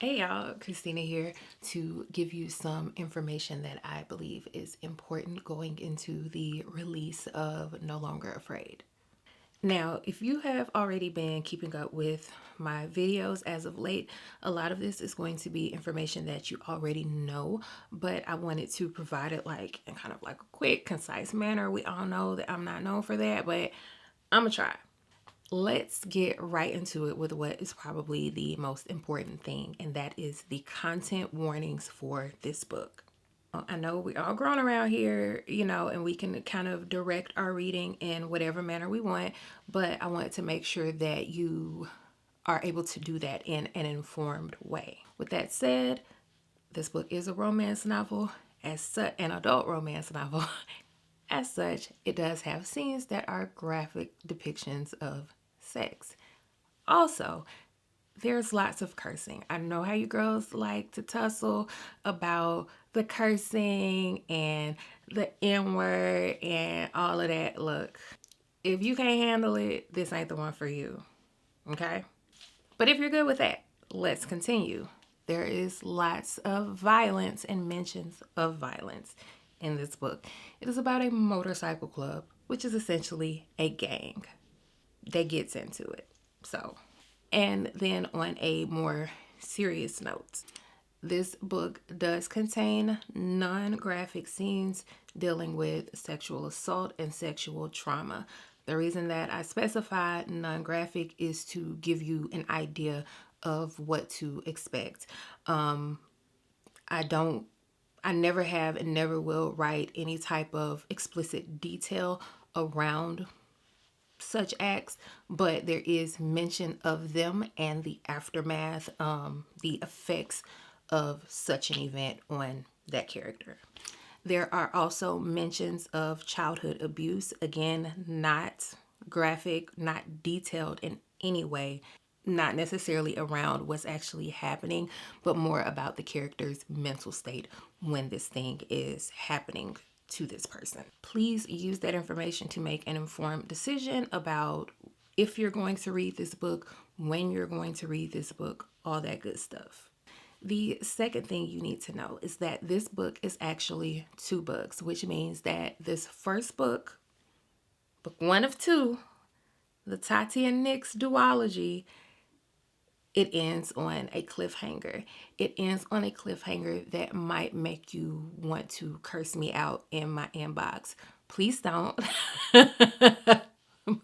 Hey y'all, Christina here to give you some information that I believe is important going into the release of No Longer Afraid. Now, if you have already been keeping up with my videos as of late, a lot of this is going to be information that you already know, but I wanted to provide it like in kind of like a quick, concise manner. We all know that I'm not known for that, but I'm gonna try. Let's get right into it with what is probably the most important thing, and that is the content warnings for this book. I know we all grown around here, and we can kind of direct our reading in whatever manner we want, but I want to make sure that you are able to do that in an informed way. With that said, this book is a romance novel, as such, an adult romance novel. As such, it does have scenes that are graphic depictions of sex. Also, there's lots of cursing. I know how you girls like to tussle about the cursing and the N word and all of that. Look, if you can't handle it, this ain't the one for you. Okay? But if you're good with that, let's continue. There is lots of violence and mentions of violence in this book. It is about a motorcycle club, which is essentially a gang that gets into it. So, and then on a more serious note, this book does contain non graphic scenes dealing with sexual assault and sexual trauma. The reason that I specify non graphic is to give you an idea of what to expect. I don't, I never have and never will write any type of explicit detail around such acts, but there is mention of them and the aftermath, the effects of such an event on that character. There are also mentions of childhood abuse, again, not graphic, not detailed in any way, not necessarily around what's actually happening, but more about the character's mental state when this thing is happening to this person. Please use that information to make an informed decision about if you're going to read this book, when you're going to read this book, all that good stuff. The second thing you need to know is that this book is actually two books, which means that this first book, book one of two, the Tati and Nyx duology, it ends on a cliffhanger. It ends on a cliffhanger that might make you want to curse me out in my inbox. Please don't.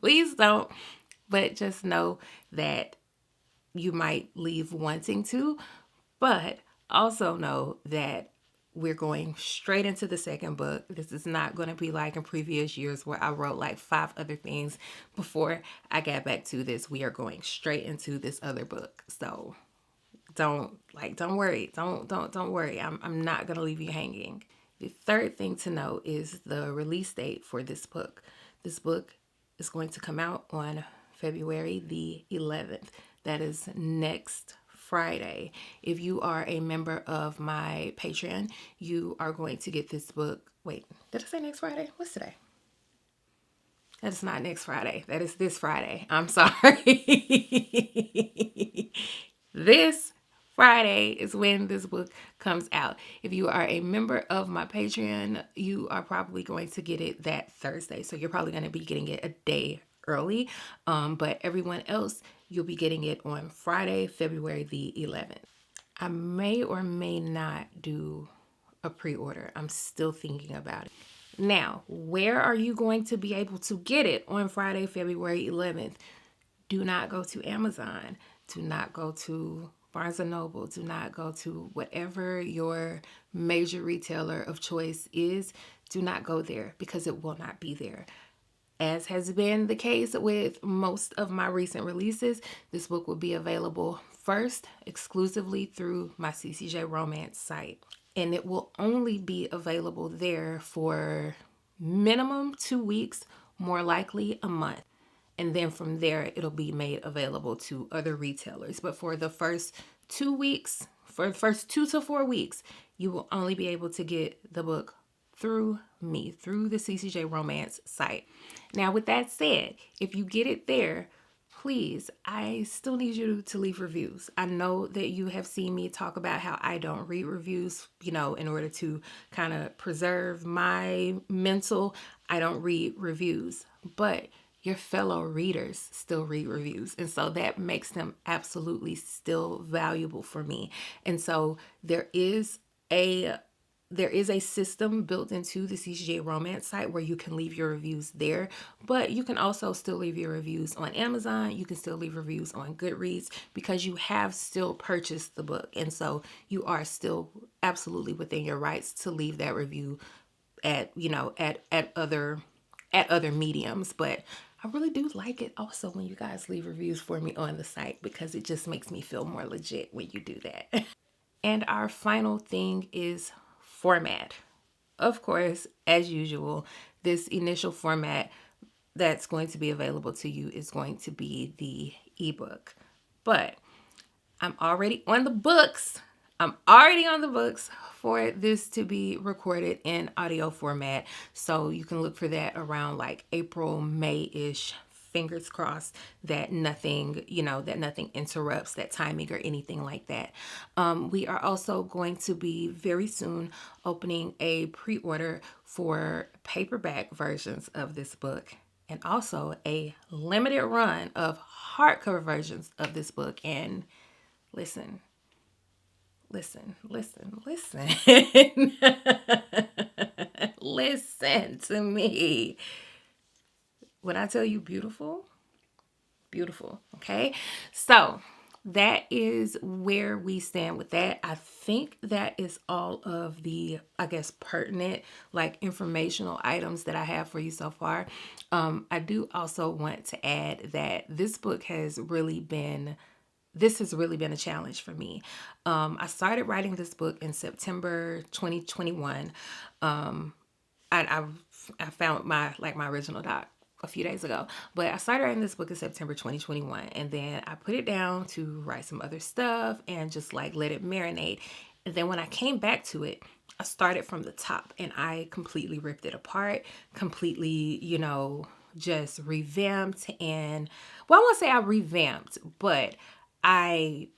Please don't. But just know that you might leave wanting to, but also know that we're going straight into the second book. This is not going to be like in previous years where I wrote like 5 other things before I got back to this. We are going straight into this other book. So don't worry. Don't worry. I'm not going to leave you hanging. The third thing to know is the release date for this book. This book is going to come out on February the 11th. That is next Friday. If you are a member of my Patreon, you are going to get this book. Wait, did I say next Friday? What's today? That is not next Friday. That is this Friday. I'm sorry. This Friday is when this book comes out. If you are a member of my Patreon, you are probably going to get it that Thursday. So you're probably going to be getting it a day early. But everyone else, you'll be getting it on Friday, February the 11th. I may or may not do a pre-order. I'm still thinking about it. Now, where are you going to be able to get it on Friday, February 11th? Do not go to Amazon. Do not go to Barnes and Noble. Do not go to whatever your major retailer of choice is. Do not go there because it will not be there. As has been the case with most of my recent releases, this book will be available first exclusively through my CCJ Romance site. And it will only be available there for minimum 2 weeks, more likely a month. And then from there, it'll be made available to other retailers. But for the first 2 weeks, for the first 2 to 4 weeks, you will only be able to get the book through me, through the CCJ Romance site. Now, with that said, if you get it there, please, I still need you to leave reviews. I know that you have seen me talk about how I don't read reviews, in order to kind of preserve my mental. I don't read reviews, but your fellow readers still read reviews. And so that makes them absolutely still valuable for me. And so a there is a system built into the CCJ Romance site where you can leave your reviews there, but you can also still leave your reviews on Amazon. You can still leave reviews on Goodreads because you have still purchased the book. And so you are still absolutely within your rights to leave that review at, at other mediums. But I really do like it also when you guys leave reviews for me on the site because it just makes me feel more legit when you do that. And our final thing is format. Of course, as usual, this initial format that's going to be available to you is going to be the ebook. But I'm already on the books. I'm already on the books for this to be recorded in audio format. So you can look for that around like April, May-ish. Fingers crossed that nothing interrupts that timing or anything like that. We are also going to be very soon opening a pre-order for paperback versions of this book and also a limited run of hardcover versions of this book. And listen, listen, listen, listen. Listen to me. When I tell you beautiful, beautiful, okay? So that is where we stand with that. I think that is all of the, I guess, pertinent, like informational items that I have for you so far. I do also want to add that this has really been a challenge for me. I started writing this book in September 2021. I found my original doc a few days ago, but I started writing this book in September 2021, and then I put it down to write some other stuff and just like let it marinate. And then when I came back to it, I started from the top and I completely ripped it apart, completely, just revamped. And well, I won't say I revamped, but I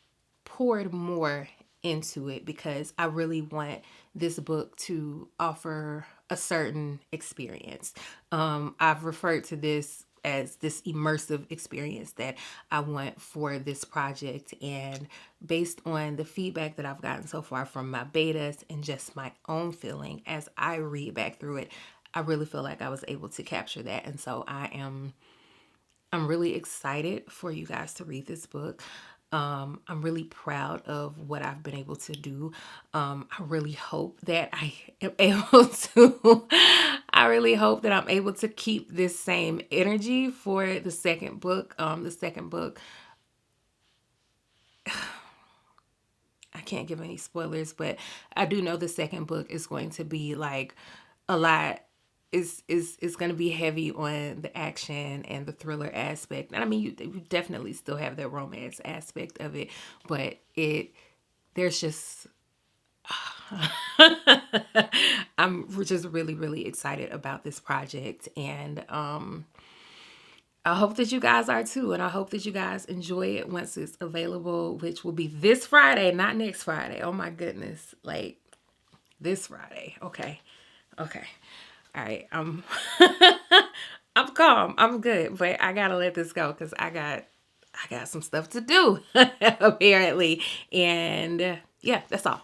poured more into it because I really want this book to offer a certain experience. I've referred to this as this immersive experience that I want for this project. And based on the feedback that I've gotten so far from my betas and just my own feeling as I read back through it, I really feel like I was able to capture that. And so I'm really excited for you guys to read this book. I'm really proud of what I've been able to do. I really hope that I am able to, I really hope that I'm able to keep this same energy for the second book. The second book, I can't give any spoilers, but I do know the second book is going to be like a lot. Is going to be heavy on the action and the thriller aspect. And I mean, you definitely still have that romance aspect of it, but there's just I'm just really, really excited about this project. And I hope that you guys are too. And I hope that you guys enjoy it once it's available, which will be this Friday, not next Friday. Oh my goodness. Like this Friday. Okay. Okay. All right. I'm calm. I'm good, but I gotta let this go because I got some stuff to do apparently. And yeah, that's all.